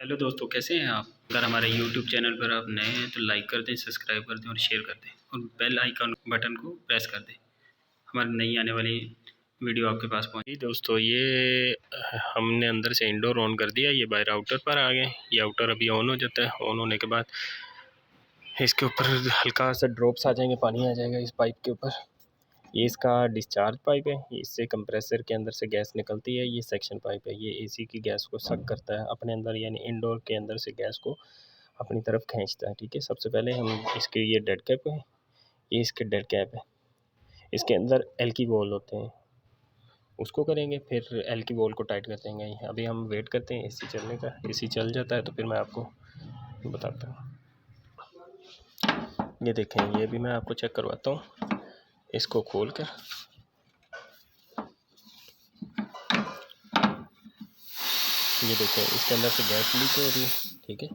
Hello दोस्तों, कैसे हैं आप? अगर हमारे यूट्यूब चैनल पर आप नए हैं तो लाइक कर दें, सब्सक्राइब कर दें और शेयर कर दें और बेल आइकन बटन को प्रेस कर दें। हमारी नई आने वाली वीडियो आपके पास पहुंचे। दोस्तों ये हमने अंदर से इंडोर ऑन कर दिया, ये बाहर आउटर पर आ गए। ये आउटर अभी ऑन हो जाता है। ऑन होने के बाद इसके ऊपर हल्का सा ड्रॉप्स आ जाएंगे, पानी आ जाएगा इस पाइप के ऊपर। ये इसका डिस्चार्ज पाइप है, इससे कंप्रेसर के अंदर से गैस निकलती है। ये सेक्शन पाइप है, ये एसी की गैस को सक करता है अपने अंदर, यानी इंडोर के अंदर से गैस को अपनी तरफ खींचता है। ठीक है, सबसे पहले हम इसके ये डेड कैप है, ये इसके डेड कैप है। इसके अंदर एल की बॉल होते हैं, उसको करेंगे, फिर एल की बॉल को टाइट कर देंगे। अभी हम वेट करते हैं एसी चलने का। एसी चल जाता है तो फिर मैं आपको बताता हूँ। ये देखें, ये भी मैं आपको चेक करवाता हूँ। इसको खोल कर ये देखें, इसके अंदर से गैस लीक हो रही है। ठीक है,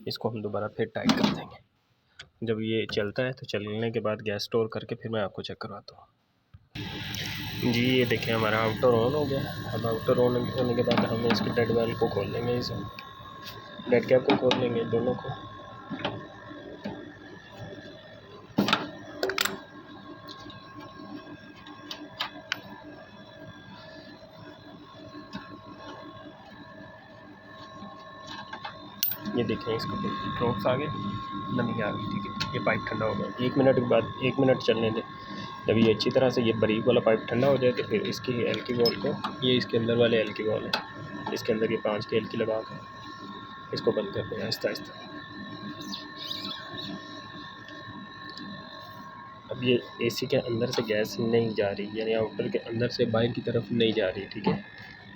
इसको हम दोबारा फिर टाइट कर देंगे। जब ये चलता है तो चलने के बाद गैस स्टोर करके फिर मैं आपको चेक करवाता हूँ। जी ये देखें, हमारा आउटर ऑन हो गया। अब आउटर ऑन होने के बाद हम इसके डेड वेल को खोल लेंगे, इसे डेड कैप को खोल लेंगे दोनों को। ये देखें, इसको ड्रॉप्स आ गए, नमी आ गई। ठीक है, ये पाइप ठंडा हो गया। 1 मिनट के बाद 1 मिनट चलने दें। जब ये अच्छी तरह से ये बारीक वाला पाइप ठंडा हो जाए तो फिर इसकी एल की बॉल को, ये इसके अंदर वाले एल की बॉल है, इसके अंदर ये 5 की एल की लगा कर इसको बंद कर दें आहिस्ता आहिस्ता। अब ये एसी के अंदर से गैस नहीं जा रही, यानी आउटर के अंदर से बाहर की तरफ नहीं जा रही। ठीक है,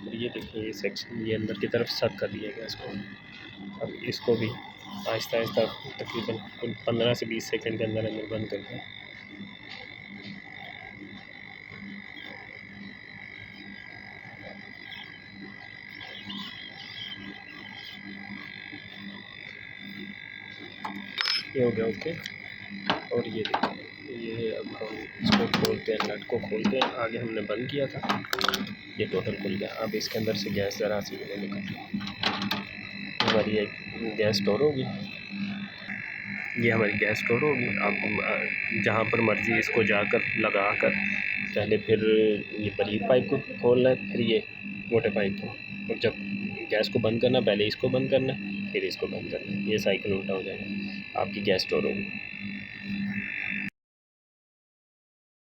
तो ये देखिए, ये सेक्शन ये अंदर की तरफ सक कर दिया गैस को। अब इसको भी आहिस्ता आहिस्ता तकरीबन 15 से 20 सेकंड के अंदर अंदर बंद कर दें। ये हो गया ओके। और ये देखिए, ये अब हम इसको खोलते हैं, नट को खोलते हैं। आगे हमने बंद किया था, ये टोटल खुल गया। अब इसके अंदर से गैस ज़रा सी निकल रही है। हमारी ये गैस स्टोर होगी, ये हमारी गैस स्टोर होगी। अब जहाँ पर मर्ज़ी इसको जाकर लगा कर पहले फिर ये बारीक पाइप को खोलना है, फिर ये मोटे पाइप को, और जब गैस को बंद करना पहले इसको बंद करना है, फिर इसको बंद करना है। ये साइकिल उल्टा हो जाएगा, आपकी गैस स्टोर होगी।